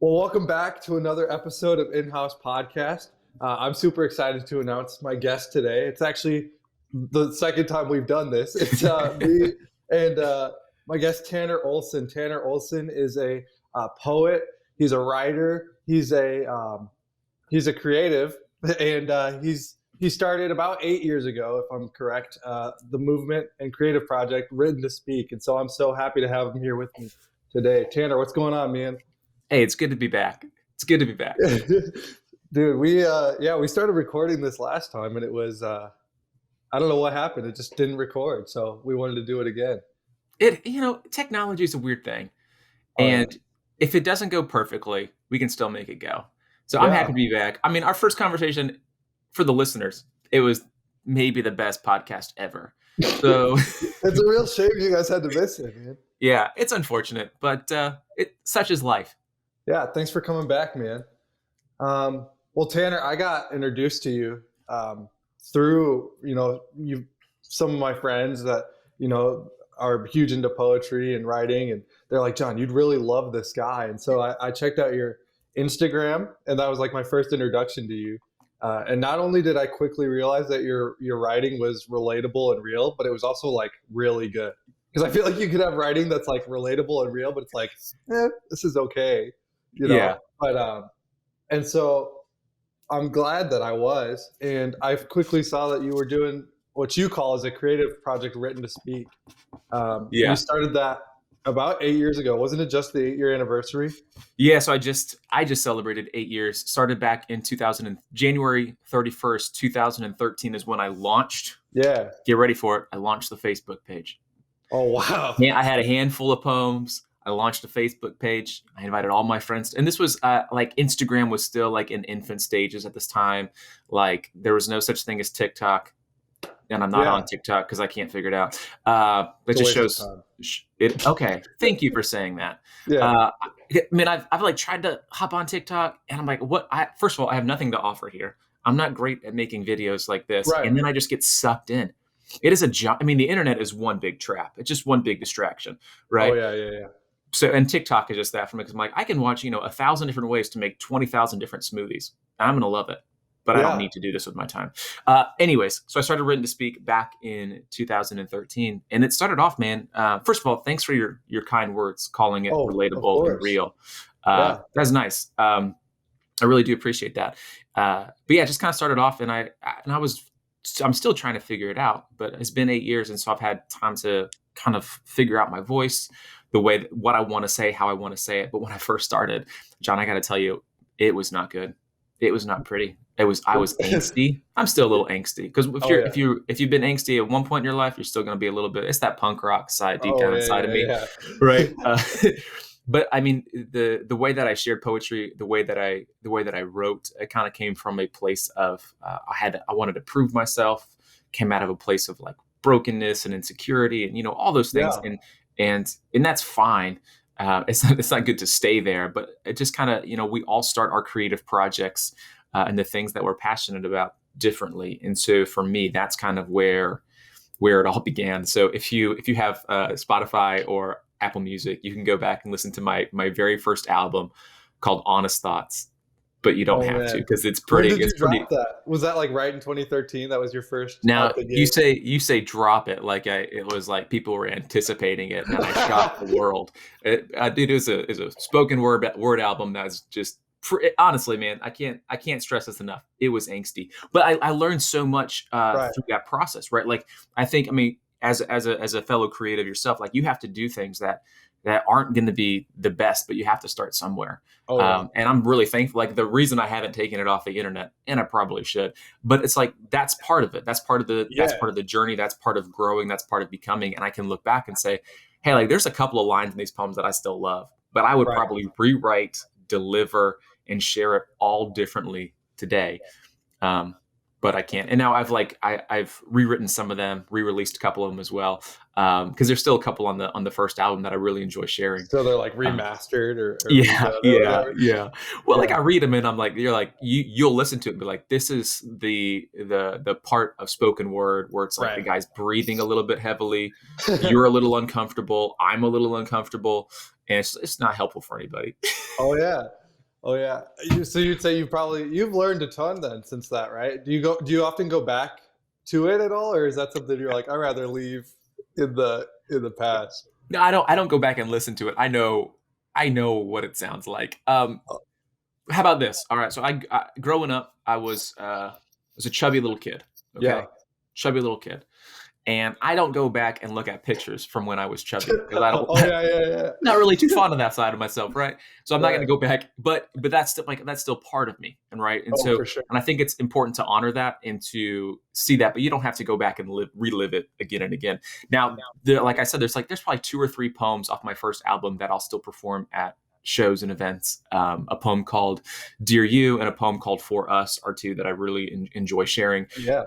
Well, welcome back to another episode of InHaus Podcast. I'm super excited to announce my guest today. It's actually the second time we've done this. It's me and my guest, Tanner Olson. Tanner Olson is a poet. He's a writer. He's a creative, and he started about 8 years ago, if I'm correct, the movement and creative project Written to Speak. And so I'm so happy to have him here with me today. Tanner, what's going on, man? Hey, it's good to be back. It's good to be back. Dude, we started recording this last time and it was I don't know what happened. It just didn't record. So we wanted to do it again. Technology is a weird thing. Oh, And if it doesn't go perfectly, we can still make it go. So I'm happy to be back. I mean, our first conversation for the listeners, it was maybe the best podcast ever. So it's a real shame you guys had to miss it, man. Yeah, it's unfortunate, but such is life. Yeah, thanks for coming back, man. Well, Tanner, I got introduced to you through, some of my friends that, are huge into poetry and writing. And they're like, John, you'd really love this guy. And so I checked out your Instagram, and that was like my first introduction to you. And not only did I quickly realize that your writing was relatable and real, but it was also like really good. Because I feel like you could have writing that's like relatable and real, but it's like, this is okay. Yeah. But and so I'm glad that I was, and I quickly saw that you were doing what you call as a creative project, Written to Speak. You started that about 8 years ago. Wasn't it just the 8-year anniversary? Yeah. So I just celebrated 8 years. Started back in January 31st, 2013 is when I launched. Yeah. Get ready for it. I launched the Facebook page. Oh, wow. Yeah, I had a handful of poems. I launched a Facebook page. I invited all my friends. And this was like Instagram was still like in infant stages at this time. Like there was no such thing as TikTok. And I'm not on TikTok because I can't figure it out. That just shows it. Okay. Thank you for saying that. Yeah. I mean, I've like tried to hop on TikTok and I'm like, first of all, I have nothing to offer here. I'm not great at making videos like this. Right. And then I just get sucked in. It is a job. I mean, the internet is one big trap. It's just one big distraction. Right. Oh, yeah. So, and TikTok is just that for me because I'm like, I can watch, 1,000 different ways to make 20,000 different smoothies. I'm going to love it, but I don't need to do this with my time. Anyways, so I started Written to Speak back in 2013 and it started off, man. First of all, thanks for your kind words, calling it relatable and real. That's nice. I really do appreciate that. But yeah, just kind of started off and I'm still trying to figure it out, but it's been 8 years. And so I've had time to kind of figure out my voice, the way what I want to say, how I want to say it. But when I first started, John, I got to tell you, it was not good. It was not pretty. I was angsty. I'm still a little angsty because if you've been angsty at one point in your life, you're still going to be a little bit. It's that punk rock side deep down inside of me, right? But I mean, the way that I shared poetry, the way that I wrote, it kind of came from a place of I wanted to prove myself. Came out of a place of like brokenness and insecurity, and all those things, and that's fine. It's not good to stay there, but it just kind of we all start our creative projects and the things that we're passionate about differently, and so for me, that's kind of where it all began. So if you have Spotify or Apple Music, you can go back and listen to my very first album called Honest Thoughts, but you don't have to because it's pretty. When did you drop that? Was that like right in 2013? That was your first. Now you say drop it like it was like people were anticipating it, and I shocked the world. It is a spoken word album that's just honestly, man, I can't stress this enough. It was angsty, but I learned so much through that process, right? Like I think, as a fellow creative yourself, like you have to do things that aren't going to be the best, but you have to start somewhere. And I'm really thankful. Like the reason I haven't taken it off the internet, and I probably should, but it's like, that's part of it. That's part of the journey. That's part of growing. That's part of becoming. And I can look back and say, hey, like there's a couple of lines in these poems that I still love, but I would probably rewrite, deliver, and share it all differently today. But I can't. And now I've rewritten some of them, re-released a couple of them as well. Because there's still a couple on the first album that I really enjoy sharing. So they're like remastered or yeah. Well, like I read them and I'm like, you'll listen to it and be like, this is the part of spoken word where it's like the guy's breathing a little bit heavily. You're a little uncomfortable. I'm a little uncomfortable. And it's not helpful for anybody. Oh yeah. Oh yeah. So you'd say you've learned a ton then since that, right? Do you often go back to it at all, or is that something you're like, I'd rather leave in the past? No, I don't go back and listen to it. I know what it sounds like. Oh, How about this? All right. So I growing up, was a chubby little kid. yeah. Okay, chubby little kid, and I don't go back and look at pictures from when I was chubby because I don't. Oh yeah, yeah, Not really too fond of that side of myself, right? So I'm not going right. to go back, but that's still like that's still part of me, and right, and Oh, so for sure. and I think it's important to honor that and to see that, but you don't have to go back and relive it again and again. Now, like I said, there's probably 2 or 3 poems off my first album that I'll still perform at shows and events. A poem called "Dear You" and a poem called "For Us" are two that I really enjoy sharing. Yeah.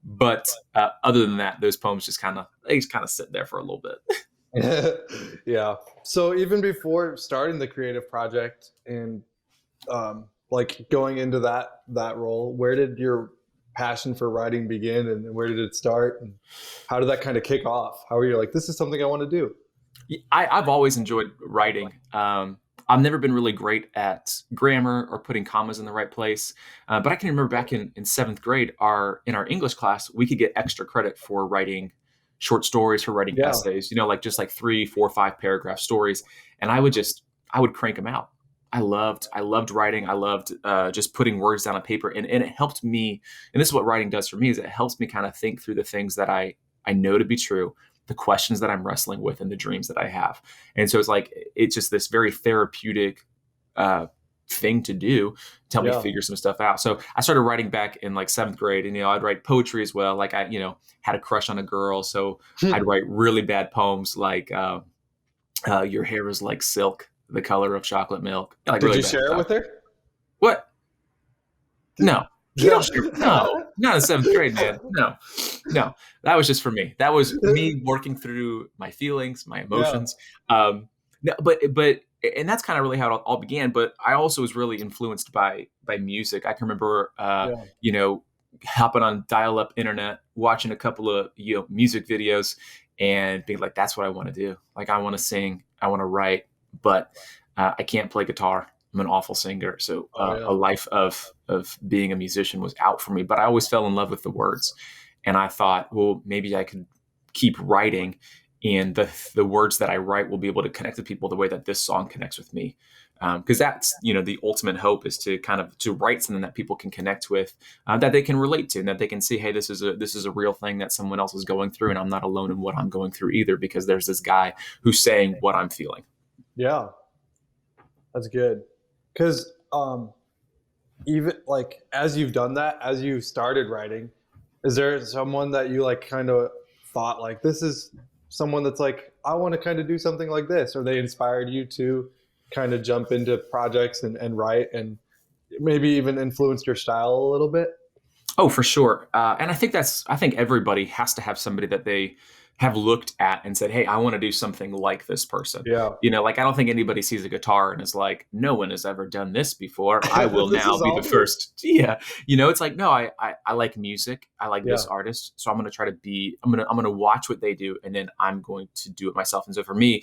But other than that, those poems just kind of sit there for a little bit. Yeah. So even before starting the creative project and like going into that role, where did your passion for writing begin, and where did it start, and how did that kind of kick off? How were you like, this is something I want to do? I've always enjoyed writing. I've never been really great at grammar or putting commas in the right place. But I can remember back in 7th grade, in our English class, we could get extra credit for writing short stories, for writing Yeah. essays, like just like 3, 4, 5 paragraph stories. And I would crank them out. I loved writing. I loved just putting words down on paper, and it helped me. And this is what writing does for me: is it helps me kind of think through the things that I know to be true, the questions that I'm wrestling with, and the dreams that I have. And so it's just this very therapeutic thing to do to help me Yeah. figure some stuff out. So I started writing back in like 7th grade, and I'd write poetry as well. Like I had a crush on a girl, so I'd write really bad poems like "Your hair is like silk, the color of chocolate milk." Like Did really you bad share it stuff. with her? What? No. You No. don't share. No, not in 7th grade, man. No, no. That was just for me. That was me working through my feelings, my Yeah. emotions. No, and that's kind of really how it all began. But I also was really influenced by music. I can remember, Yeah. hopping on dial-up internet, watching a couple of music videos, and being like, "That's what I want to do. Like, I want to sing, I want to write, but I can't play guitar. I'm an awful singer, so Oh a yeah. life of being a musician was out for me. But I always fell in love with the words, and I thought, well, maybe I could keep writing, and the words that I write will be able to connect to people the way that this song connects with me. Because that's the ultimate hope is to kind of to write something that people can connect with, that they can relate to, and that they can see, hey, this is a real thing that someone else is going through, and I'm not alone in what I'm going through either, because there's this guy who's saying what I'm feeling. Yeah. That's good. Because even like as you've done that, as you started writing, is there someone that you like kind of thought like, this is someone that's like, I want to kind of do something like this, or they inspired you to kind of jump into projects and write, and maybe even influenced your style a little bit? Oh, for sure. And I think everybody has to have somebody that they have looked at and said, hey, I want to do something like this person. Yeah. Like I don't think anybody sees a guitar and is like, no one has ever done this before. I will This now is be the all new. first. Yeah. It's like, no, I like music. I like Yeah. this artist. So I'm going to try to I'm going to watch what they do, and then I'm going to do it myself. And so for me,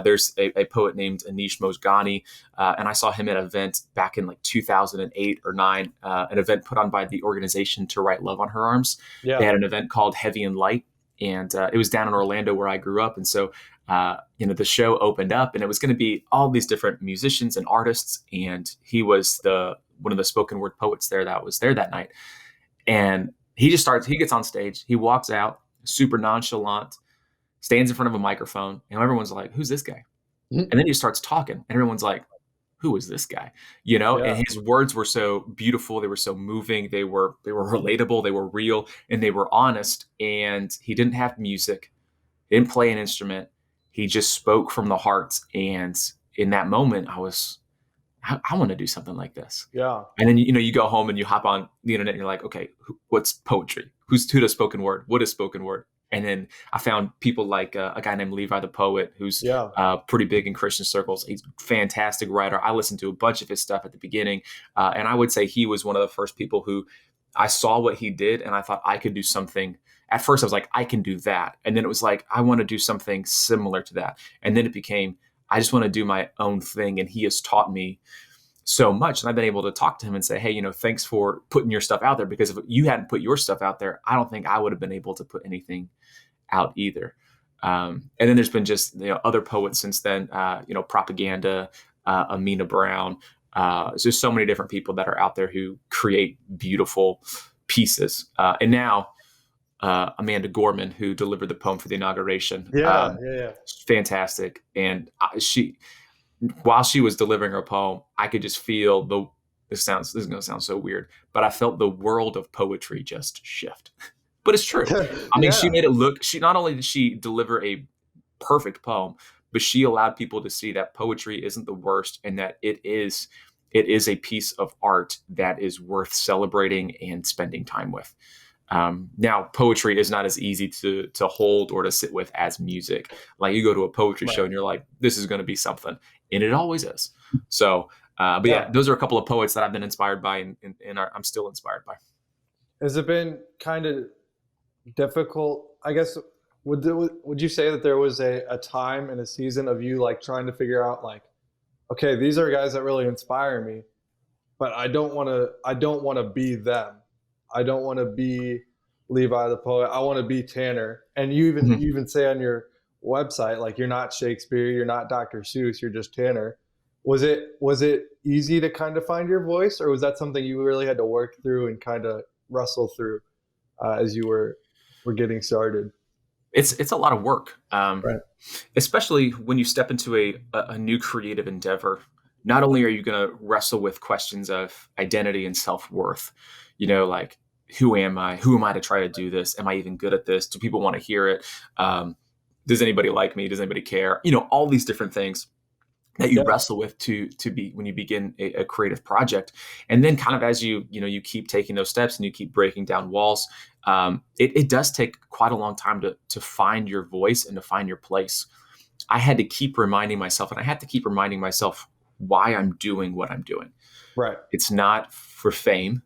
there's a poet named Anish Mosgani. And I saw him at an event back in like 2008 or 9, an event put on by the organization To Write Love on Her Arms. They Yeah. had an event called Heavy and Light, and it was down in Orlando where I grew up. And so, the show opened up, and it was going to be all these different musicians and artists. And he was one of the spoken word poets there that was there that night. And he gets on stage, he walks out super nonchalant, stands in front of a microphone, and everyone's like, who's this guy? And then he starts talking, and everyone's like, who is this guy? Yeah. And his words were so beautiful. They were so moving. They were relatable. They were real, and they were honest. And he didn't have music. He didn't play an instrument. He just spoke from the heart. And in that moment, I want to do something like this. Yeah. And then, you go home and you hop on the internet and you're like, okay, what's poetry? Who does spoken word? What is spoken word? And then I found people like a guy named Levi the Poet, who's Yeah. pretty big in Christian circles. He's a fantastic writer. I listened to a bunch of his stuff at the beginning. And I would say he was one of the first people who I saw what he did, and I thought I could do something. At first, I was like, I can do that. And then it was like, I want to do something similar to that. And then it became, I just want to do my own thing. And he has taught me so much. And I've been able to talk to him and say, hey, thanks for putting your stuff out there, because if you hadn't put your stuff out there, I don't think I would have been able to put anything out either. And then there's been just other poets since then, Propaganda, Amina Brown. There's just so many different people that are out there who create beautiful pieces. And now Amanda Gorman, who delivered the poem for the inauguration. Yeah. Fantastic. And while she was delivering her poem, I could just feel this is going to sound so weird, but I felt the world of poetry just shift. But it's true. I mean, she made it look, not only did she deliver a perfect poem, but she allowed people to see that poetry isn't the worst, and that it is a piece of art that is worth celebrating and spending time with. Now, poetry is not as easy to hold or to sit with as music. Like, you go to a poetry show and you're like, this is going to be something. And it always is. So, but yeah, those are a couple of poets that I've been inspired by and I'm still inspired by. Has it been kind of difficult? I guess, would you say that there was a time and a season of you like trying to figure out like, okay, these are guys that really inspire me, but I don't want to be them. I don't want to be Levi the poet. I want to be Tanner. And you even say on your website, like, you're not Shakespeare, you're not Dr. Seuss, you're just Tanner. Was it easy to kind of find your voice, or was that something you really had to work through and kind of wrestle through as you were getting started? It's a lot of work, right. Especially when you step into a new creative endeavor. Not only are you going to wrestle with questions of identity and self-worth, like, who am I? Who am I to try to do this? Am I even good at this? Do people want to hear it? Does anybody like me? Does anybody care? All these different things that you wrestle with to be when you begin a creative project. And then kind of as you keep taking those steps and you keep breaking down walls, it does take quite a long time to find your voice and to find your place. I had to keep reminding myself, why I'm doing what I'm doing. Right. It's not for fame.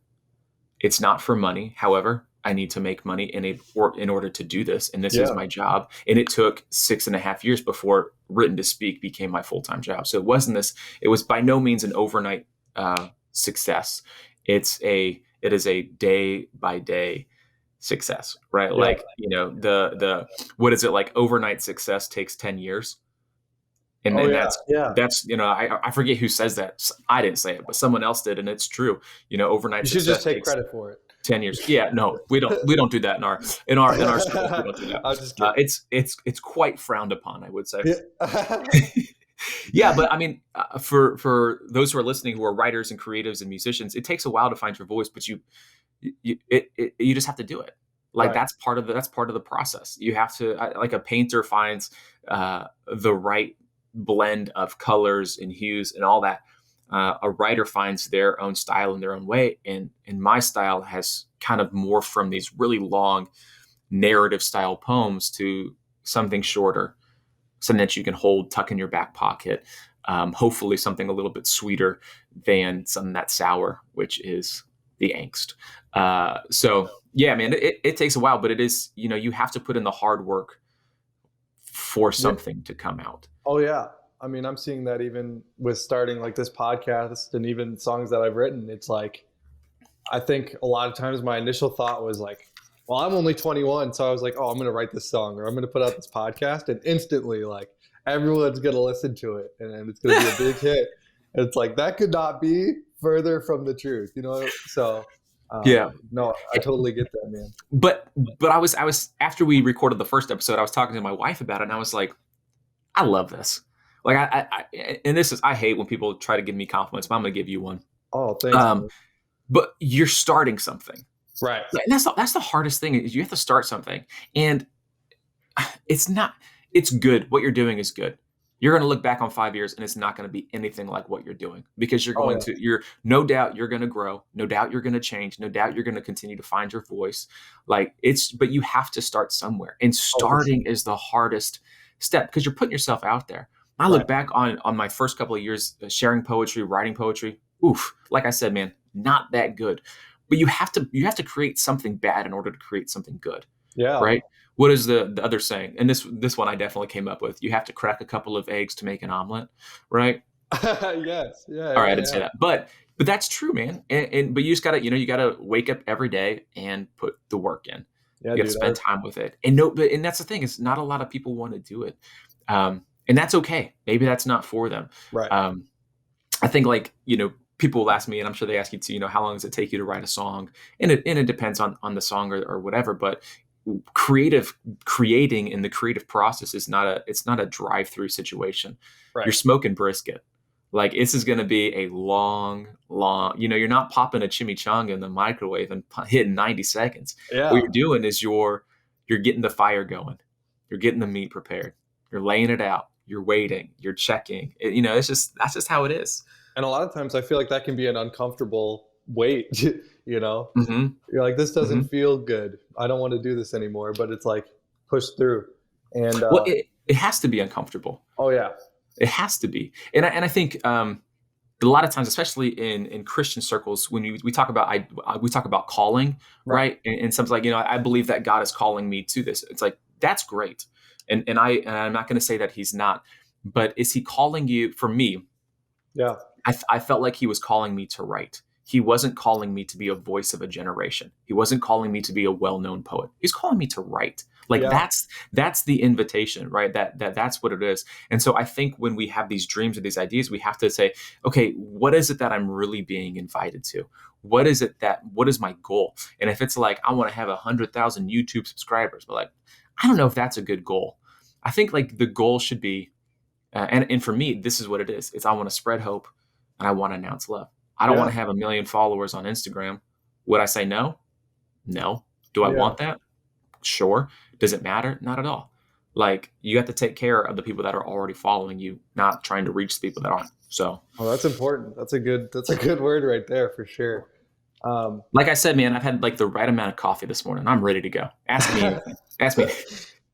It's not for money. However, I need to make money in order to do this. And this is my job. And it took 6.5 years before Written to Speak became my full-time job. So it was by no means an overnight success. It is a day by day success, right? Yeah. Like, what is it, like, overnight success takes 10 years. And that's I forget who says that. I didn't say it, but someone else did, and it's true. Overnight. You should just take credit for it. 10 years. Yeah, no, we don't do that in our school. We don't do that. I was just kidding. It's quite frowned upon, I would say. Yeah. Yeah, but I mean, for those who are listening, who are writers and creatives and musicians, it takes a while to find your voice, but you just have to do it. Like, that's part of the process. You have to, like a painter finds the right blend of colors and hues and all that. A writer finds their own style in their own way, and my style has kind of morphed from these really long narrative style poems to something shorter, something that you can tuck in your back pocket. Hopefully something a little bit sweeter than something that's sour, which is the angst. So yeah, man, it takes a while, but it is, you have to put in the hard work for something to come out. Oh yeah. I mean, I'm seeing that even with starting like this podcast and even songs that I've written. It's like, I think a lot of times my initial thought was like, well, I'm only 21. So I was like, oh, I'm going to write this song, or I'm going to put out this podcast, and instantly like everyone's going to listen to it and it's going to be a big hit. And it's like, that could not be further from the truth, So no, I totally get that, man. But I was after we recorded the first episode, I was talking to my wife about it, and I was like, I love this. Like, I hate when people try to give me compliments, but I'm going to give you one. Oh, thanks. But you're starting something, right? And that's the hardest thing, is you have to start something, and it's good. What you're doing is good. You're going to look back on 5 years, and it's not going to be anything like what you're doing, because you're no doubt you're going to grow. No doubt you're going to change. No doubt you're going to continue to find your voice. But you have to start somewhere, and starting is the hardest step, because you're putting yourself out there. I look back on my first couple of years sharing poetry, writing poetry. Oof, like I said, man, not that good. But you have to create something bad in order to create something good. Yeah. Right. What is the other saying? And this one I definitely came up with. You have to crack a couple of eggs to make an omelet, right? Yes. Yeah. All right, I Yeah. didn't say Yeah. that, but that's true, man. But you just gotta, you gotta wake up every day and put the work in. Yeah, You gotta dude. spend time with it, and no, but and that's the thing is not a lot of people want to do it, and that's okay. Maybe that's not for them. Right. Um, I think like people will ask me, and I'm sure they ask you too. How long does it take you to write a song? And it depends on the song or whatever. But creating in the creative process is not a drive through situation. You're Right. smoking brisket. Like this is going to be a long. You're not popping a chimichanga in the microwave and hitting 90 seconds. What Yeah. you're doing is you're getting the fire going. You're getting the meat prepared. You're laying it out. You're waiting. You're checking. That's just how it is. And a lot of times I feel like that can be an uncomfortable wait. you know, Mm-hmm. you're like, this Mm-hmm. doesn't feel good. I don't want to do this anymore. But it's like push through. And Well, it has to be uncomfortable. oh yeah, It has to be, and I think a lot of times, especially in Christian circles, when we talk about we talk about calling, right. right? And something's like, I believe that God is calling me to this. It's like that's great, and I'm not going to say that He's not, but is He calling you? For me, Yeah. I felt like He was calling me to write. He wasn't calling me to be a voice of a generation. He wasn't calling me to be a well-known poet. He's calling me to write. Like Yeah. that's the invitation, right? That's what it is. And so I think when we have these dreams or these ideas, we have to say, okay, what is it that I'm really being invited to? What is my goal? And if it's like I want to have 100,000 YouTube subscribers, but like I don't know if that's a good goal. I think like the goal should be, and for me, this is what it is. It's I want to spread hope and I want to announce love. I don't want Yeah. to have 1 million followers on Instagram. Would I say no? No. Do I Yeah. want that? Sure. Does it matter? Not at all. Like you have to take care of the people that are already following you, not trying to reach the people that aren't. So, Oh, that's important. That's a good word right there for sure. like I said, man, I've had like the right amount of coffee this morning. I'm ready to go. Ask me anything. Ask me.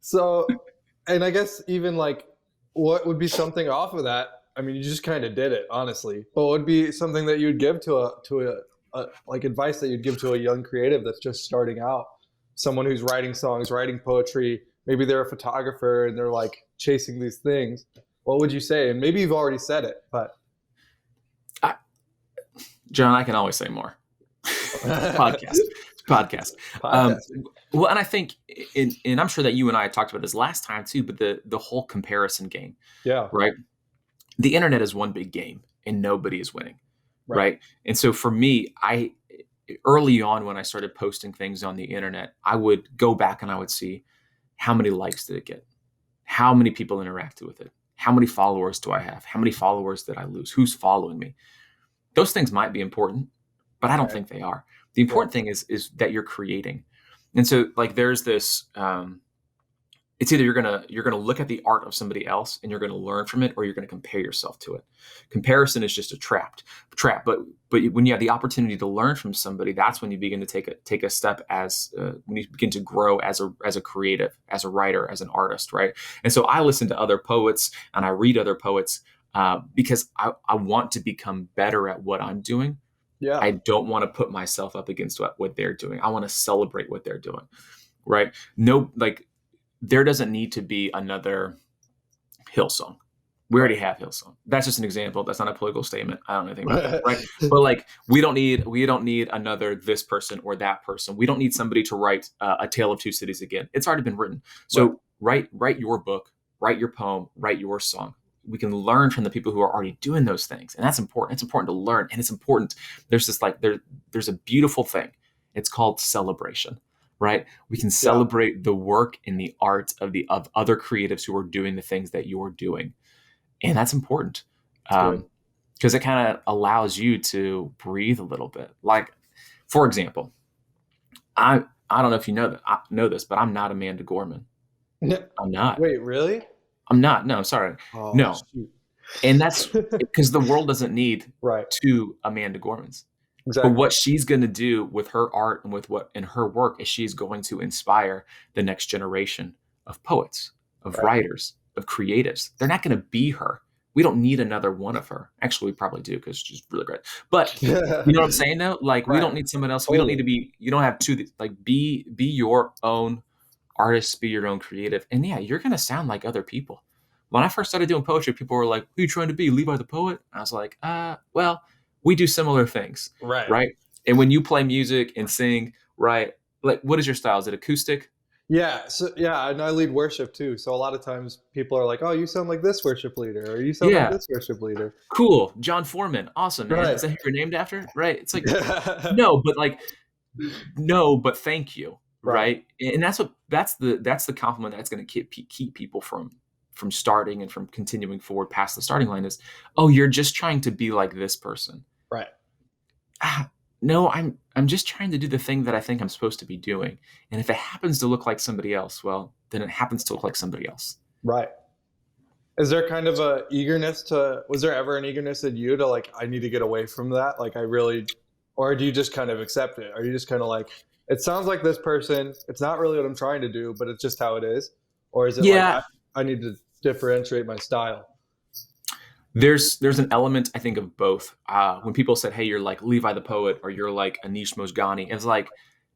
So, and I guess even like, what would be something off of that? I mean, you just kind of did it, honestly. But what would be something that you'd give to a like advice that you'd give to a young creative that's just starting out? Someone who's writing songs, writing poetry. Maybe they're a photographer and they're like chasing these things. What would you say? And maybe you've already said it, but John, I can always say more. Podcast. Podcast. Well, and I think, and I'm sure that you and I talked about this last time too, but the whole comparison game, Yeah. right? The internet is one big game and nobody is winning. Right. And so for me, early on when I started posting things on the internet, I would go back and I would see how many likes did it get? How many people interacted with it? How many followers do I have? How many followers did I lose? Who's following me? Those things might be important, but I don't think they are. The important thing is that you're creating. And so like there's this it's either you're gonna look at the art of somebody else and you're gonna learn from it, or you're gonna compare yourself to it. Comparison is just a trap. But when you have the opportunity to learn from somebody, that's when you begin to take a step as when you begin to grow as a creative, as a writer, as an artist, right? And so I listen to other poets and I read other poets because I want to become better at what I'm doing. Yeah. I don't want to put myself up against what they're doing. I want to celebrate what they're doing, right? No, like. There doesn't need to be another Hillsong. We already have Hillsong. That's just an example. That's not a political statement. I don't know anything about that, right? But like, we don't need another this person or that person. We don't need somebody to write A Tale of Two Cities again. It's already been written. So write your book, write your poem, write your song. We can learn from the people who are already doing those things, and that's important. It's important to learn, and it's important. There's this like there's a beautiful thing. It's called celebration. Right? We can celebrate the work and the art of other creatives who are doing the things that you're doing. And that's important. Because it kind of allows you to breathe a little bit. Like, for example, I don't know if you know this, but I'm not Amanda Gorman. I'm not. Wait, really? I'm not. No, sorry. Oh, no. Shoot. And that's because the world doesn't need right. two Amanda Gormans. Exactly. But what she's going to do with her art and with in her work is she's going to inspire the next generation of poets, of writers, of creatives. They're not going to be her. We don't need another one of her. Actually, we probably do because she's really great. But you know what I'm saying though? Like we don't need someone else. Totally. We don't need to be, you don't have two, like be your own artist, be your own creative. And yeah, you're going to sound like other people. when I first started doing poetry, people were like, who are you trying to be, Levi the poet? I was like, well, we do similar things, right? And when you play music and sing, right, like, what is your style? Is it acoustic? Yeah. So yeah, and I lead worship too. So a lot of times people are like, "Oh, you sound like this worship leader," or "You sound like this worship leader." Cool, John Foreman, awesome, man. Right. Is that who you're named after? Right? It's like, no, but thank you, right? And that's the compliment that's going to keep people from starting and from continuing forward past the starting line is, oh, you're just trying to be like this person, right? No, I'm just trying to do the thing that I think I'm supposed to be doing. And if it happens to look like somebody else, well, then it happens to look like somebody else. Right. Is there kind of a eagerness was there ever an eagerness in you to like, I need to get away from that? Like or do you just kind of accept it? Are you just kind of like, it sounds like this person, it's not really what I'm trying to do, but it's just how it is? Or is it like, I need to differentiate my style? There's an element, I think, of both. When people said, hey, you're like Levi the poet, or you're like Anish Mosgani, it's like,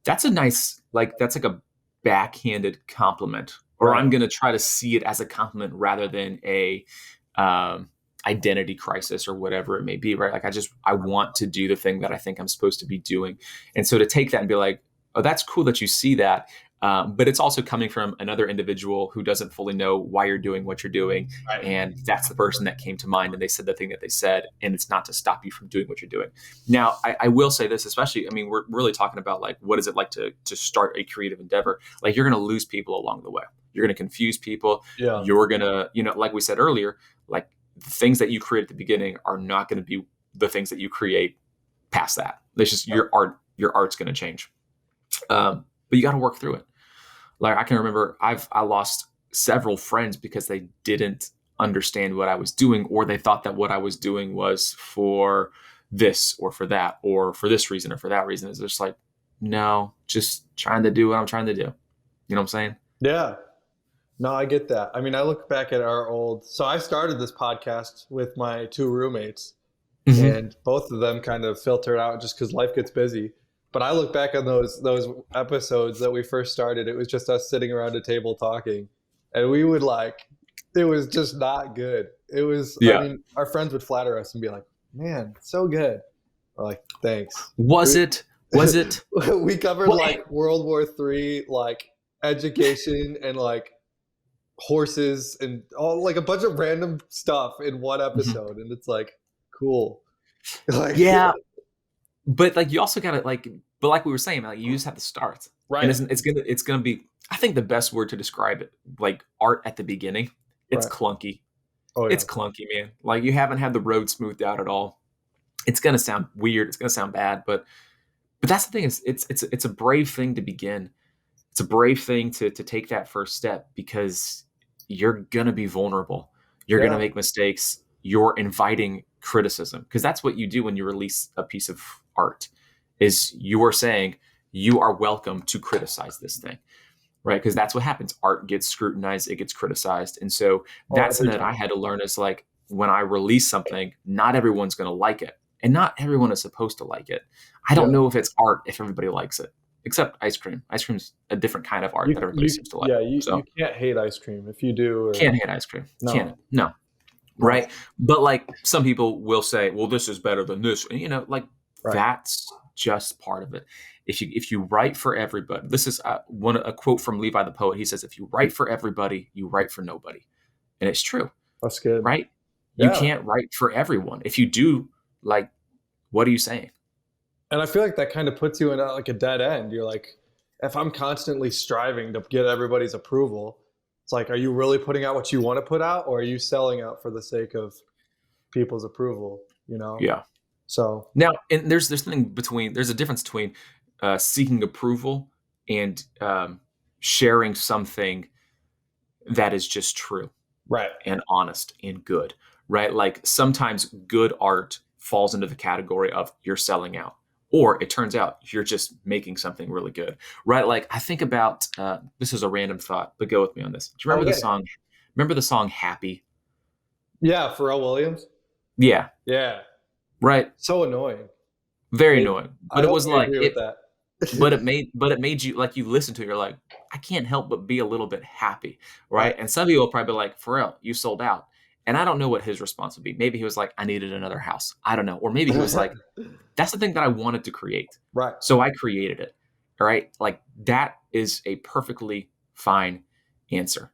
that's a nice, like, that's like a backhanded compliment, or I'm going to try to see it as a compliment rather than a identity crisis or whatever it may be, right? Like, I want to do the thing that I think I'm supposed to be doing. And so to take that and be like, oh, that's cool that you see that. But it's also coming from another individual who doesn't fully know why you're doing what you're doing. Right. And that's the person that came to mind and they said the thing that they said, and it's not to stop you from doing what you're doing. Now, I will say this, especially, I mean, we're really talking about like, what is it like to start a creative endeavor? Like, you're going to lose people along the way. You're going to confuse people. Yeah. You're going to, like we said earlier, like the things that you create at the beginning are not going to be the things that you create past that. It's just your art's going to change. But you got to work through it. Like, I can remember I lost several friends because they didn't understand what I was doing, or they thought that what I was doing was for this or for that, or for this reason or for that reason. It's just like, no, just trying to do what I'm trying to do. You know what I'm saying? Yeah. No, I get that. I mean, I look back at so I started this podcast with my two roommates, and both of them kind of filtered out just because life gets busy. But I look back on those episodes that we first started. It was just us sitting around a table talking, and we would it was just not good. It was, I mean, our friends would flatter us and be like, man, so good. We're like, thanks. Was it? We covered like World War III, like education and like horses and all, like a bunch of random stuff in one episode. And it's like, cool. Like, yeah. But like, you also gotta but like we were saying, like, you just have to start, right? And it's gonna be, I think the best word to describe it, like art at the beginning, it's clunky. Oh, yeah. It's clunky, man. Like, you haven't had the road smoothed out at all. It's gonna sound weird. It's gonna sound bad, but that's the thing, is it's a brave thing to begin. It's a brave thing to take that first step, because you're gonna be vulnerable. You're gonna make mistakes. You're inviting criticism, because that's what you do when you release a piece of art, is you are saying you are welcome to criticize this thing, right? Because that's what happens. Art gets scrutinized, it gets criticized. And so that's something that I had to learn, is like, when I release something, not everyone's going to like it, and not everyone is supposed to like it. I don't know if it's art if everybody likes it, except ice cream. Ice cream's a different kind of art that everybody seems to like. Yeah, you can't hate ice cream if you do. Can't hate ice cream. No. Right. But like, some people will say, well, this is better than this. And, that's just part of it. If you write for everybody, this is a quote from Levi the poet. He says, if you write for everybody, you write for nobody. And it's true. That's good. Right. Yeah. You can't write for everyone. If you do, like, what are you saying? And I feel like that kind of puts you in like a dead end. You're like, if I'm constantly striving to get everybody's approval, it's like, are you really putting out what you want to put out, or are you selling out for the sake of people's approval? Yeah. So now, and there's a difference between seeking approval and sharing something that is just true, right, and honest and good, right? Like, sometimes good art falls into the category of you're selling out, or it turns out you're just making something really good, right? Like, I think about, this is a random thought, but go with me on this. Do you remember the song? Remember the song Happy? Yeah, Pharrell Williams. Yeah. Yeah. Right. So annoying. Very annoying. But it was like, that. but it made you, like, you listen to it, you're like, I can't help but be a little bit happy, right? Right. And some people will probably be like, Pharrell, you sold out. And I don't know what his response would be. Maybe he was like, I needed another house. I don't know. Or maybe he was like, that's the thing that I wanted to create. Right. So I created it. All right. Like, that is a perfectly fine answer.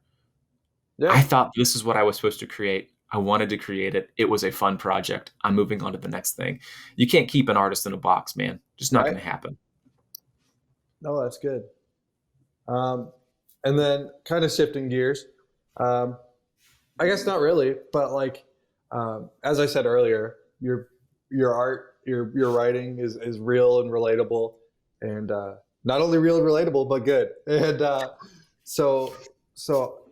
Yeah. I thought this is what I was supposed to create. I wanted to create it. It was a fun project. I'm moving on to the next thing. You can't keep an artist in a box, man. Just not going to happen. No, that's good. And then kind of shifting gears, I guess not really, but like, as I said earlier, your art, your writing is real and relatable, and not only real and relatable, but good. And so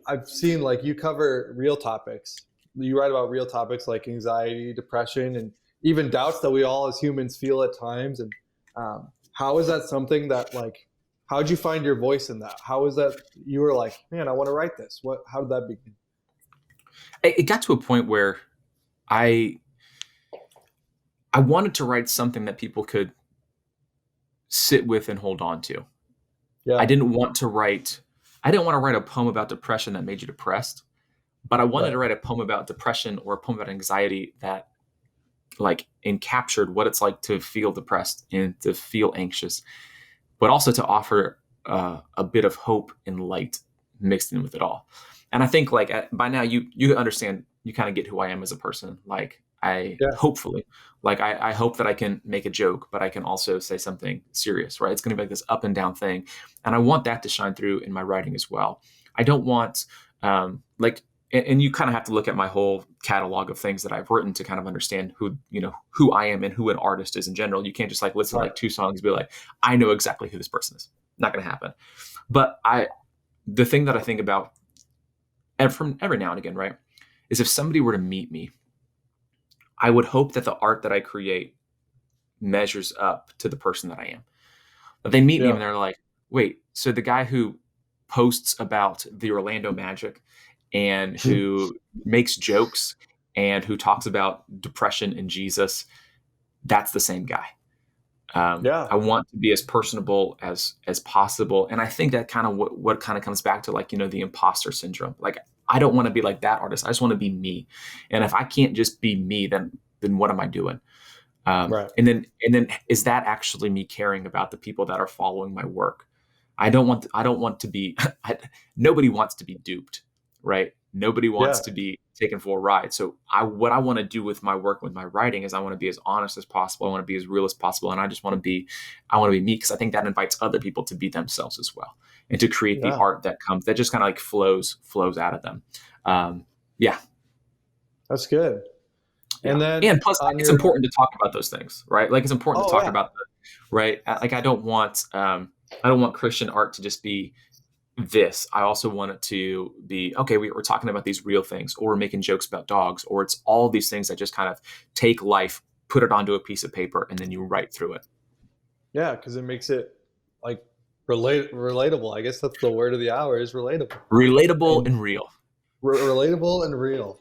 I've seen, like, you cover real topics. You write about real topics like anxiety, depression, and even doubts that we all as humans feel at times. And how is that something that, like, how'd you find your voice in that? How is that you were like, man, I want to write this? How did that begin? It got to a point where I wanted to write something that people could sit with and hold on to. Yeah. I didn't want to write a poem about depression that made you depressed, but I wanted to write a poem about depression or a poem about anxiety that, like, encaptured what it's like to feel depressed and to feel anxious, but also to offer a bit of hope and light mixed in with it all. And I think, like, by now you understand, you kind of get who I am as a person. Like, hopefully, like, I hope that I can make a joke, but I can also say something serious, right? It's going to be like this up and down thing. And I want that to shine through in my writing as well. I don't want, and you kind of have to look at my whole catalog of things that I've written to kind of understand who I am and who an artist is in general. You can't just, like, listen to like 2 songs and be like, I know exactly who this person is. Not going to happen. But the thing that I think about, and from every now and again, right, is if somebody were to meet me, I would hope that the art that I create measures up to the person that I am. That they meet me and they're like, wait, so the guy who posts about the Orlando Magic and who makes jokes and who talks about depression and Jesus, that's the same guy. I want to be as personable as possible. And I think that kind of what kind of comes back to, like, the imposter syndrome. Like, I don't want to be like that artist. I just want to be me. And if I can't just be me, then what am I doing? And then is that actually me caring about the people that are following my work? I don't want to be, nobody wants to be duped, right? Nobody wants to be taken for a ride. So what I want to do with my work, with my writing, is I want to be as honest as possible. I want to be as real as possible. And I want to be me, because I think that invites other people to be themselves as well, and to create the art that just kind of like flows out of them. That's good. Yeah. And plus, it's important to talk about those things, right? Like, it's important to talk about right? Like, I don't want Christian art to just be this. I also want it to be, okay, we're talking about these real things, or we're making jokes about dogs, or it's all these things that just kind of take life, put it onto a piece of paper, and then you write through it. Yeah, because it makes it, like, relatable. I guess that's the word of the hour, is relatable. Relatable and real. Relatable and real.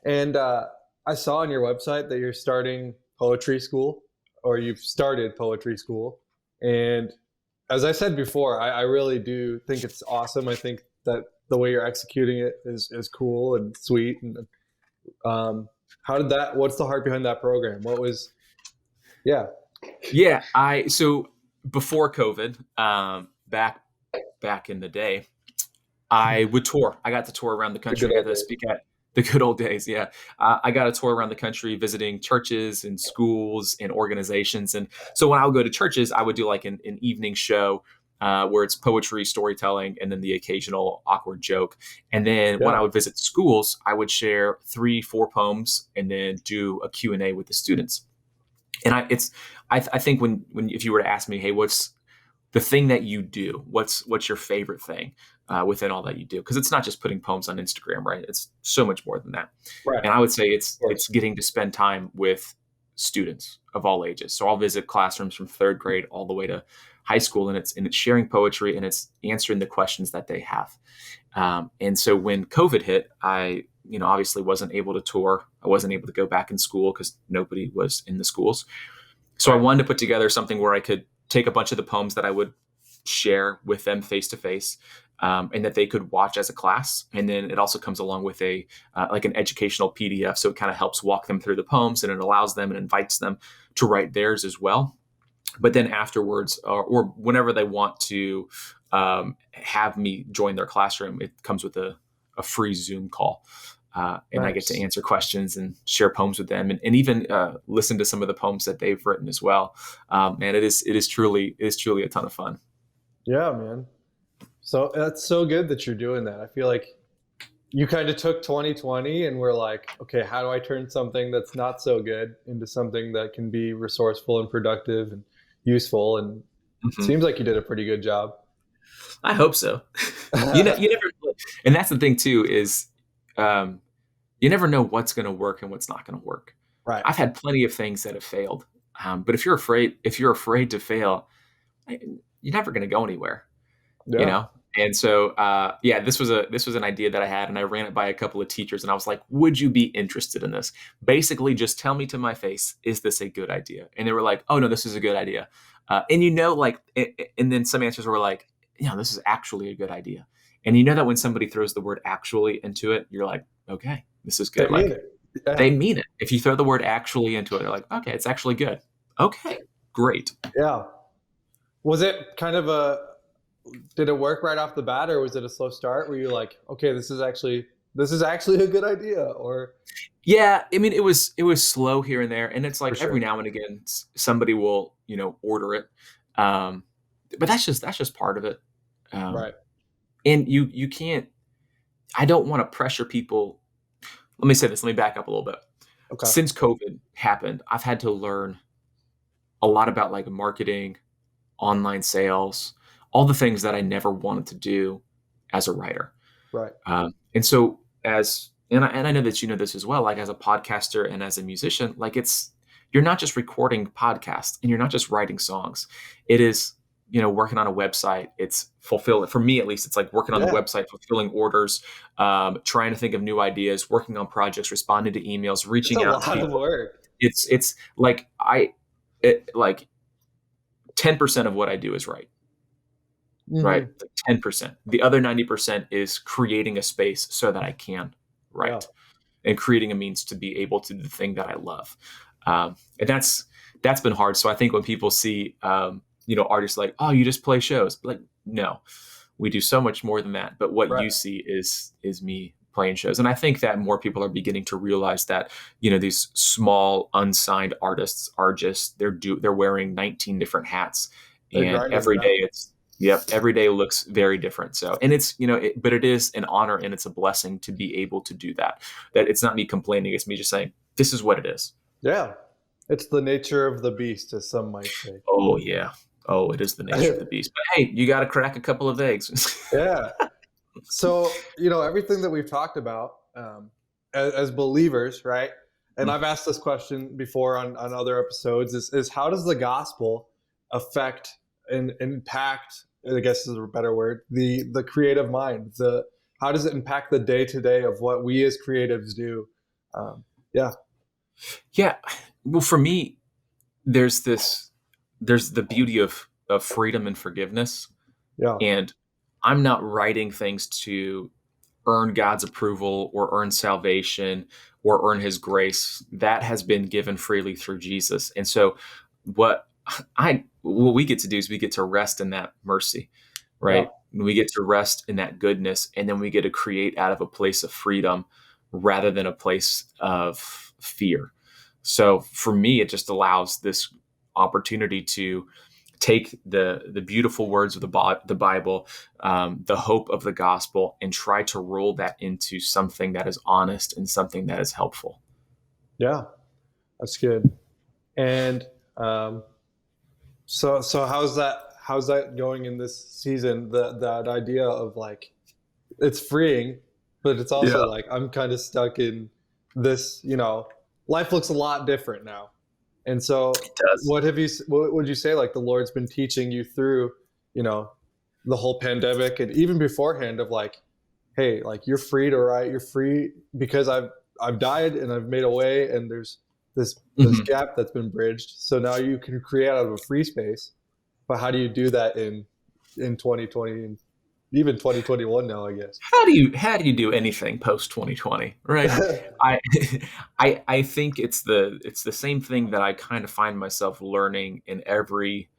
And I saw on your website that you're starting poetry school, or you've started poetry school. And as I said before, I really do think it's awesome. I think that the way you're executing it is cool and sweet. And how did that, what's the heart behind that program? What was, so before COVID, back in the day, I would tour. I got to tour around the country. I got to speak at the good old days. Yeah. I got a tour around the country visiting churches and schools and organizations. And so when I would go to churches, I would do like an evening show where it's poetry, storytelling, and then the occasional awkward joke. And then when I would visit schools, I would share 3-4 poems and then do a Q&A with the students. And I think when if you were to ask me, hey, what's the thing that you do? What's your favorite thing within all that you do? Because it's not just putting poems on Instagram, right? It's so much more than that. Right. And I would say it's getting to spend time with students of all ages. So I'll visit classrooms from 3rd grade all the way to high school, and it's sharing poetry, and it's answering the questions that they have. And so when COVID hit, I obviously wasn't able to tour. I wasn't able to go back in school because nobody was in the schools. So I wanted to put together something where I could take a bunch of the poems that I would share with them face to face, and that they could watch as a class. And then it also comes along with a like an educational PDF. So it kind of helps walk them through the poems, and it allows them and invites them to write theirs as well. But then afterwards, or whenever they want to have me join their classroom, it comes with a free Zoom call. And Nice. I get to answer questions and share poems with them, and even listen to some of the poems that they've written as well. And it is truly a ton of fun. Yeah, man. So that's so good that you're doing that. I feel like you kind of took 2020 and we're like, okay, how do I turn something that's not so good into something that can be resourceful and productive and useful? And it seems like you did a pretty good job. I hope so. You never, and that's the thing too, is you never know what's going to work and what's not going to work. Right. I've had plenty of things that have failed, but if you're afraid to fail, you're never going to go anywhere. Yeah. You know. And so, this was an idea that I had, and I ran it by a couple of teachers, and I was like, "Would you be interested in this? Basically, just tell me to my face, is this a good idea?" And they were like, "Oh no, this is a good idea." And then some answers were like, "This is actually a good idea." And you know that when somebody throws the word "actually" into it, you're like, "Okay, this is good." They mean it. Yeah. They mean it. If you throw the word "actually" into it, they're like, "Okay, it's actually good." Okay, great. Yeah. Was it kind of did it work right off the bat, or was it a slow start? Were you like, okay, this is actually a good idea? Or yeah, I mean, it was slow here and there, and it's like For sure. every now and again somebody will order it, but that's just part of it. right. And you can't. I don't want to pressure people. Let me say this. Let me back up a little bit. Okay. Since COVID happened, I've had to learn a lot about like marketing, online sales, all the things that I never wanted to do as a writer. Right. And so and I know that you know this as well, like as a podcaster and as a musician, like you're not just recording podcasts and you're not just writing songs. It is, working on a website. It's fulfilling, for me at least, it's like working on the website, fulfilling orders, trying to think of new ideas, working on projects, responding to emails, reaching out to people. Of work. It's like like 10% of what I do is write. Mm-hmm. Right? 10%. The other 90% is creating a space so that I can write, and creating a means to be able to do the thing that I love. And that's been hard. So I think when people see, artists like, oh, you just play shows, like, no, we do so much more than that. But what you see is me playing shows. And I think that more people are beginning to realize that, these small unsigned artists are just, they're wearing 19 different hats, and every day looks very different. So, and it's, but it is an honor and it's a blessing to be able to do that. That it's not me complaining. It's me just saying, this is what it is. Yeah. It's the nature of the beast, as some might say. Oh yeah. Oh, it is the nature of the beast. But hey, you got to crack a couple of eggs. Yeah. So, everything that we've talked about as believers, right? And I've asked this question before on other episodes is how does the gospel affect and impact, I guess is a better word, the creative mind? How does it impact the day-to-day of what we as creatives do? Yeah. Well, for me, there's the beauty of freedom and forgiveness. Yeah. And I'm not writing things to earn God's approval or earn salvation or earn his grace. That has been given freely through Jesus. And so what we get to do is we get to rest in that mercy, right? Yeah. We get to rest in that goodness, and then we get to create out of a place of freedom rather than a place of fear. So for me, it just allows this opportunity to take the beautiful words of the Bible, the hope of the gospel, and try to roll that into something that is honest and something that is helpful. Yeah, that's good. And so how's that going in this season? That idea of like, it's freeing, but it's also like I'm kind of stuck in this. Life looks a lot different now. And so what would you say, like, the Lord's been teaching you through, the whole pandemic and even beforehand of like, hey, like, you're free to write, you're free because I've died and I've made a way, and there's this gap that's been bridged. So now you can create out of a free space. but how do you do that in 2020 and even 2021 now, I guess? How do you do anything post 2020, right? I I think it's the same thing that I kind of find myself learning in every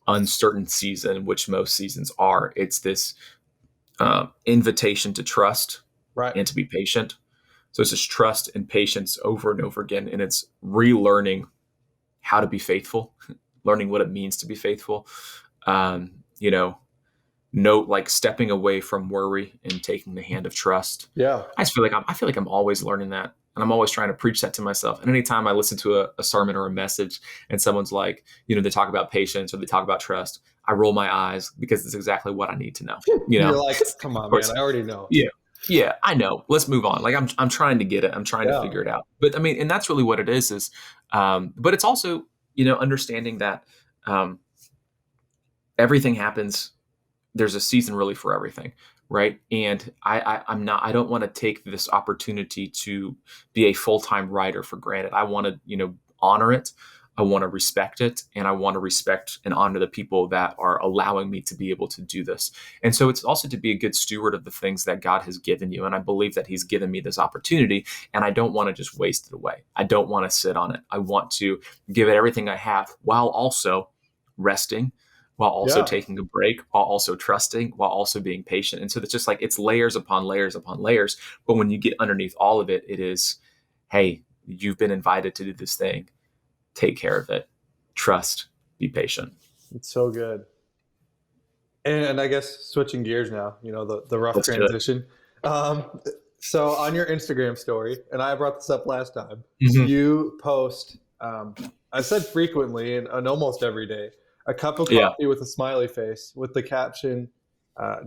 uncertain season, which most seasons are. It's this invitation to trust Right. and to be patient. So it's just trust and patience over and over again, and it's relearning how to be faithful, learning what it means to be faithful. You know, note like stepping away from worry and taking the hand of trust. Yeah. I just feel like I'm always learning that, and I'm always trying to preach that to myself. And anytime I listen to a sermon or a message, and someone's like, they talk about patience or they talk about trust, I roll my eyes because it's exactly what I need to know. You're like, come on, man, I already know. Yeah, I know. Let's move on. Like I'm trying to get it. I'm trying to figure it out. But I mean, and that's really what it is. But it's also, understanding that everything happens. There's a season really for everything, right? And I don't want to take this opportunity to be a full-time writer for granted. I want to, honor it. I want to respect it, and I want to respect and honor the people that are allowing me to be able to do this. And so it's also to be a good steward of the things that God has given you. And I believe that he's given me this opportunity, and I don't want to just waste it away. I don't want to sit on it. I want to give it everything I have while also resting, while also taking a break, while also trusting, while also being patient. And so it's just like, it's layers upon layers upon layers. But when you get underneath all of it, it is, hey, you've been invited to do this thing. Take care of it. Trust, be patient. It's so good. And I guess switching gears now, the rough Let's transition. So on your Instagram story, and I brought this up last time, you post, I said frequently and almost every day, a cup of coffee with a smiley face with the caption,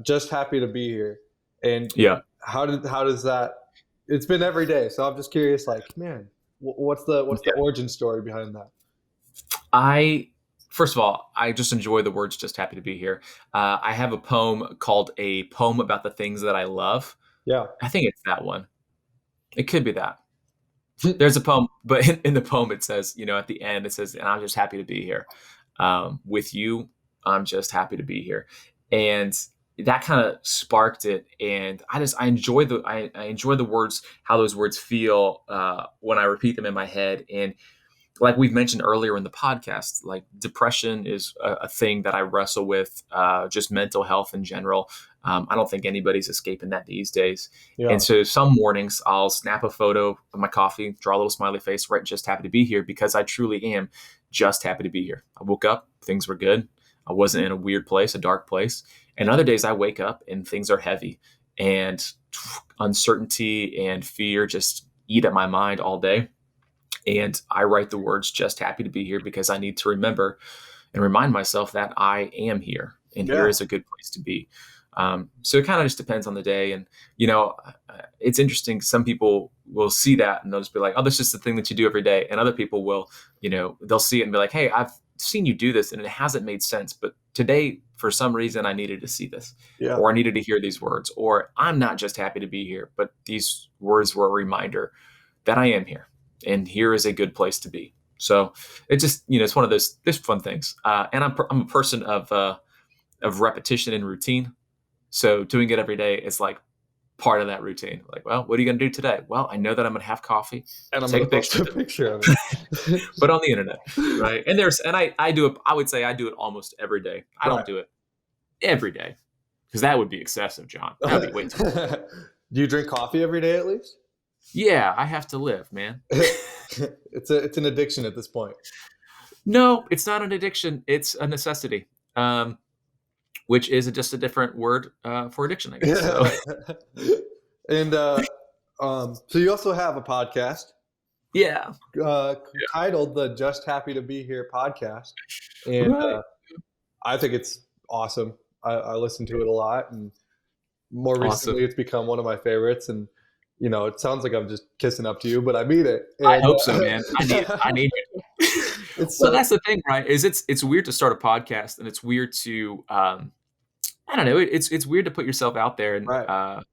just happy to be here. And how does that, it's been every day. So I'm just curious, like, man, what's the origin story behind that? First of all, I just enjoy the words "just happy to be here." I have a poem called "A Poem About the Things That I Love." Yeah, I think it's that one. It could be that. There's a poem, but in the poem it says, at the end it says, "And I'm just happy to be here with you. I'm just happy to be here," and that kind of sparked it. And I enjoy the words, how those words feel when I repeat them in my head. And like we've mentioned earlier in the podcast, like depression is a thing that I wrestle with, just mental health in general. I don't think anybody's escaping that these days. Yeah. And so some mornings I'll snap a photo of my coffee, draw a little smiley face, write "just happy to be here," because I truly am just happy to be here. I woke up, things were good. I wasn't in a weird place, a dark place. And other days I wake up and things are heavy, and uncertainty and fear just eat at my mind all day. And I write the words "just happy to be here" because I need to remember and remind myself that I am here, and here is a good place to be. So it kind of just depends on the day. And, it's interesting. Some people will see that and they'll just be like, "Oh, that's just the thing that you do every day." And other people will, they'll see it and be like, "Hey, I've seen you do this and it hasn't made sense, but today for some reason I needed to see this, or I needed to hear these words, or I'm not just happy to be here, but these words were a reminder that I am here, and here is a good place to be." So it just, it's one of those fun things. And I'm a person of repetition and routine. So doing it every day is like part of that routine. Like, well, what are you going to do today? Well, I know that I'm going to have coffee and I'm going to post a picture of it, but on the internet, right? And I do it. I would say I do it almost every day. I don't do it every day because that would be excessive, John. That would be way too much. Do you drink coffee every day at least? Yeah, I have to live, man. It's an addiction at this point. No, it's not an addiction. It's a necessity. Which is just a different word for addiction, I guess. So. And so you also have a podcast. Yeah. Titled the "Just Happy to Be Here" podcast. And I think it's awesome. I listen to it a lot. And more recently, it's become one of my favorites. And, it sounds like I'm just kissing up to you, but I mean it. And, I hope so, man. I need it. So that's the thing, right? Is it's weird to start a podcast, and it's weird to I don't know. It's weird to put yourself out there, and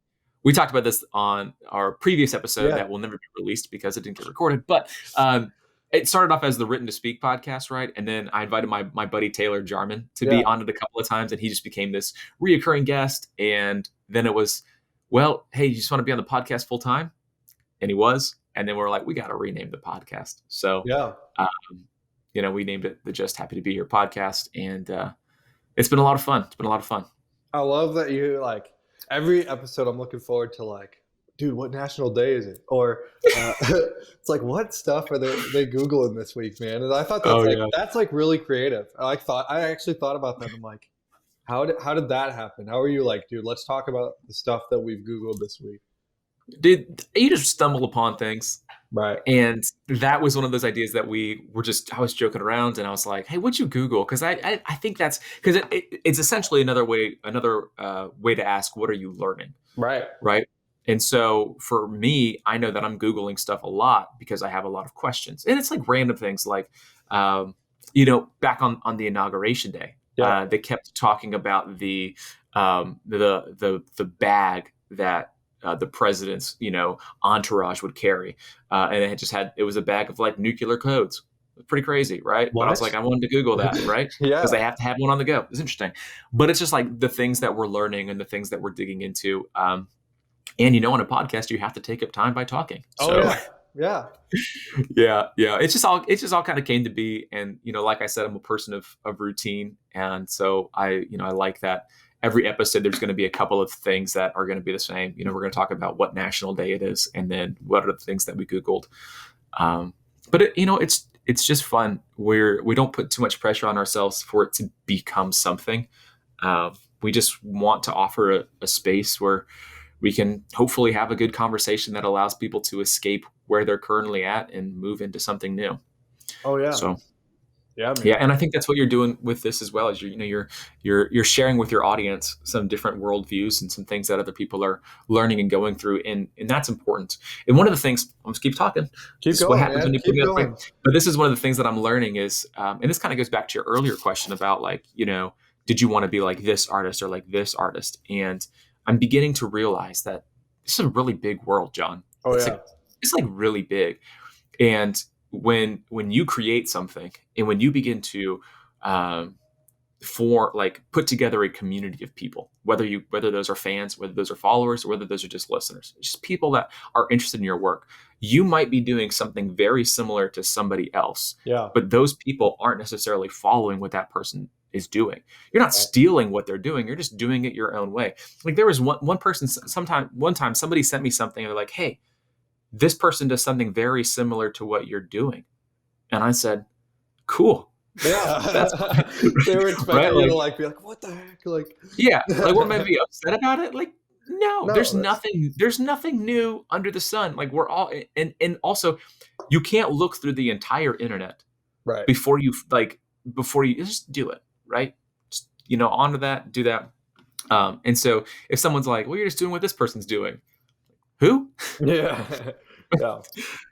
we talked about this on our previous episode that will never be released because it didn't get recorded. But it started off as the Written to Speak podcast, right? And then I invited my buddy Taylor Jarman to be Yeah. on it a couple of times, and he just became this reoccurring guest. And then it was, well, hey, you just want to be on the podcast full time? And he was. And then we're like, we got to rename the podcast. So, Yeah. we named it the Just Happy to Be Here podcast, and it's been a lot of fun. I love that you like every episode. I'm looking forward to like, dude, what national day is it? Or it's like, what stuff are they Googling this week, man? And I thought that's like really creative. I actually thought about that. I'm like, how did that happen? How are you like, dude, let's talk about the stuff that we've Googled this week. Dude, you just stumble upon things. Right. And that was one of those ideas that I was joking around, and I was like, hey, what'd you Google? Because I think that's because it's essentially another way to ask, what are you learning? Right. Right. And so for me, I know that I'm Googling stuff a lot because I have a lot of questions, and it's like random things like, back on the inauguration day, they kept talking about the bag that the president's, entourage would carry. And it was a bag of like nuclear codes. Pretty crazy, right? What? But I was like, I wanted to Google that, right? Yeah. Because they have to have one on the go. It's interesting. But it's just like the things that we're learning and the things that we're digging into. And on a podcast, you have to take up time by talking. Oh, yeah. Yeah. It just all kind of came to be. And, like I said, I'm a person of routine. And so I like that. Every episode, there's going to be a couple of things that are going to be the same. We're going to talk about what national day it is, and then what are the things that we Googled. But it's just fun. We don't put too much pressure on ourselves for it to become something. We just want to offer a space where we can hopefully have a good conversation that allows people to escape where they're currently at and move into something new. Oh yeah. So. Yeah, man. Yeah, and I think that's what you're doing with this as well. Is you're sharing with your audience some different worldviews and some things that other people are learning and going through, and that's important. And one of the things, let's keep talking. Keep going, what happens man. when you Keep put me going. up. But this is one of the things that I'm learning is, and this kind of goes back to your earlier question about like, did you want to be like this artist or like this artist? And I'm beginning to realize that this is a really big world, John. Oh it's yeah. It's like really big, and when you create something and when you begin to put together a community of people, whether those are fans, whether those are followers, or whether those are just listeners, it's just people that are interested in your work, you might be doing something very similar to somebody else. Yeah. But those people aren't necessarily following what that person is doing. You're not stealing what they're doing. You're just doing it your own way. Like there was one person, one time somebody sent me something and they're like, hey, this person does something very similar to what you're doing. And I said, cool. Yeah. They were expecting you to like be like, what the heck? Like, yeah. Like, what, might be upset about it? Like, no, there's that's- nothing new under the sun. Like we're all, and also you can't look through the entire internet right. before you just do it. Right. Just, onto that, do that. And so if someone's like, well, you're just doing what this person's doing. Who? Yeah. Yeah.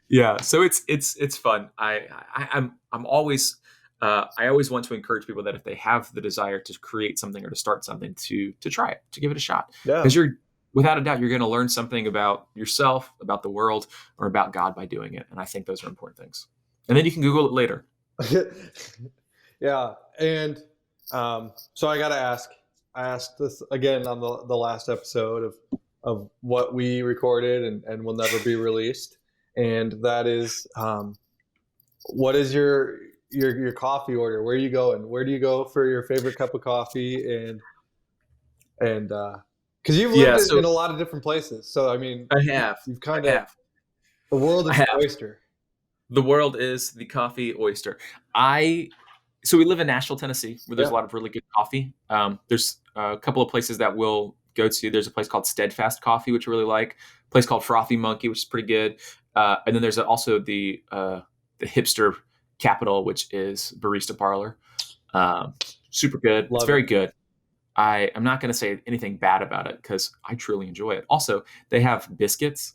Yeah. So it's fun. I'm always, I always want to encourage people that if they have the desire to create something or to start something, to try it, to give it a shot. Yeah. Because without a doubt, you're going to learn something about yourself, about the world, or about God by doing it. And I think those are important things. And then you can Google it later. Yeah. And so I got to ask, I asked this again on the last episode of what we recorded and will never be released. And that is, what is your coffee order? Where are you going? Where do you go for your favorite cup of coffee? And because you've lived in a lot of different places. So, I mean, I have. You've kind of, the world is an oyster. The world is the coffee oyster. So we live in Nashville, Tennessee, where there's a lot of really good coffee. There's a couple of places that we'll go to. There's a place called Steadfast Coffee, which I really like. A place called Frothy Monkey, which is pretty good. And then there's also the hipster capital, which is Barista Parlor. Super good. It's very good. I'm not going to say anything bad about it because I truly enjoy it. Also, they have biscuits.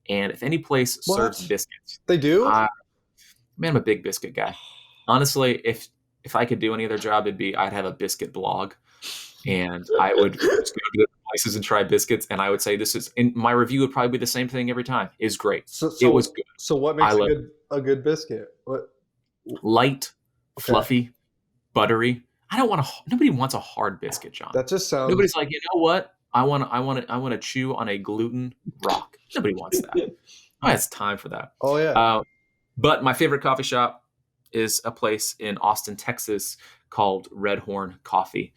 And if any place serves biscuits. They do? Man, I'm a big biscuit guy. Honestly, if I could do any other job, I'd have a biscuit blog. And I would just go to different places and try biscuits. And I would say my review would probably be the same thing every time. Is great. So it was good. So what makes a good biscuit? What? light, fluffy, buttery. Nobody wants a hard biscuit, John. That just sounds. Nobody's like, you know what? I want to chew on a gluten rock. Nobody wants that. Oh, it's time for that. Oh yeah. But my favorite coffee shop is a place in Austin, Texas called Red Horn Coffee.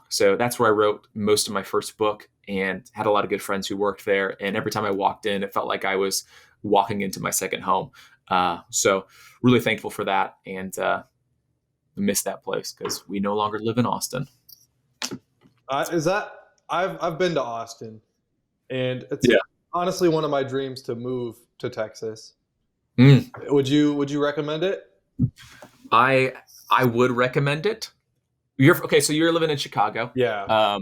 So that's where I wrote most of my first book and had a lot of good friends who worked there. And every time I walked in, it felt like I was walking into my second home. So really thankful for that. And miss that place because we no longer live in Austin. I've been to Austin, and it's honestly one of my dreams to move to Texas. Would you recommend it? I would recommend it. So you're living in Chicago. Yeah.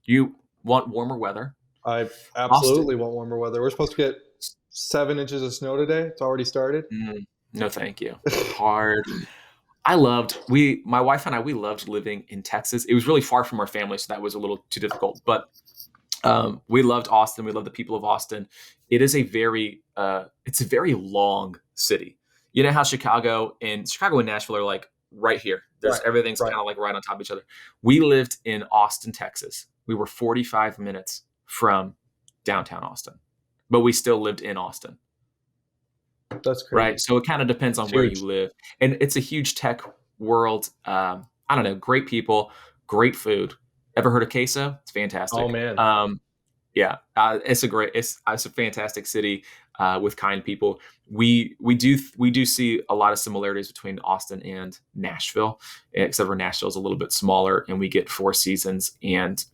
You want warmer weather. I absolutely want warmer weather. We're supposed to get 7 inches of snow today. It's already started. No, thank you. Hard. My wife and I, we loved living in Texas. It was really far from our family, so that was a little too difficult. But we loved Austin. We love the people of Austin. It is it's a very long city. You know how Chicago and Nashville are like right here. Everything's kind of like right on top of each other. We lived in Austin, Texas. We were 45 minutes from downtown Austin, but we still lived in Austin. That's crazy. Right. So it kind of depends on where you live. And it's a huge tech world. I don't know. Great people, great food. Ever heard of queso? It's fantastic. Oh man. It's a fantastic city with kind people. We do see a lot of similarities between Austin and Nashville, except for Nashville is a little bit smaller and we get 4 seasons and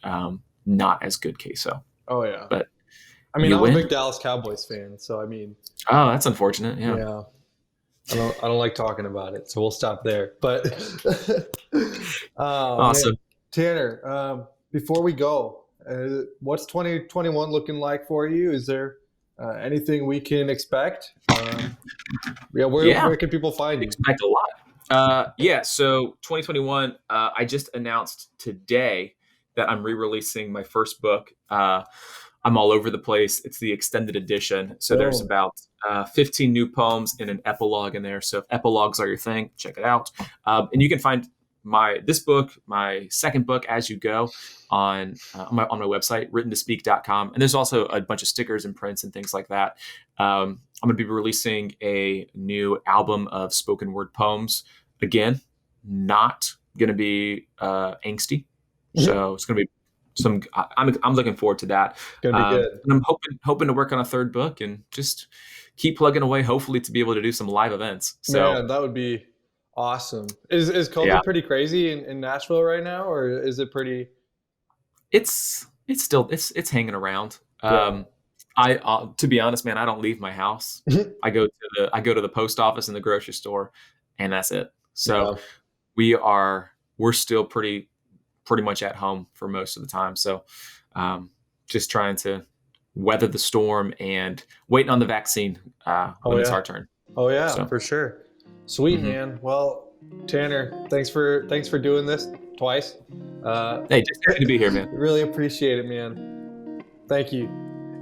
not as good queso. Oh yeah. But I mean, I'm a big Dallas Cowboys fan, so I mean. Oh, that's unfortunate. Yeah. Yeah. I don't like talking about it, so we'll stop there. But awesome, man. Tanner. Before we go, what's 2021 looking like for you? Is there anything we can expect? Where can people find you? Expect a lot. So 2021, I just announced today that I'm re-releasing my first book. I'm all over the place. It's the extended edition. So there's about 15 new poems and an epilogue in there. So if epilogues are your thing, check it out. And you can find this book, my second book, As You Go, on my website, writtentospeak.com. And there's also a bunch of stickers and prints and things like that. I'm going to be releasing a new album of spoken word poems. Again, not going to be angsty. So it's going to be I'm looking forward to that. Gonna be good. And I'm hoping to work on a third book and just keep plugging away, hopefully to be able to do some live events. So man, that would be awesome. Is COVID pretty crazy in Nashville right now, or is it pretty? It's still hanging around. To be honest, man, I don't leave my house. I go to the post office and the grocery store, and that's it. So we're still pretty much at home for most of the time. So just trying to weather the storm and waiting on the vaccine when it's our turn. Oh yeah, for sure. Sweet, man. Well, Tanner, thanks for doing this twice. Hey, just happy to be here, man. Really appreciate it, man. Thank you.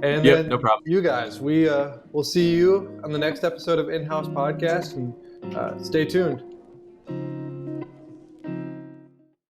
And then no problem. You guys, we'll see you on the next episode of InHaus Podcast, and stay tuned.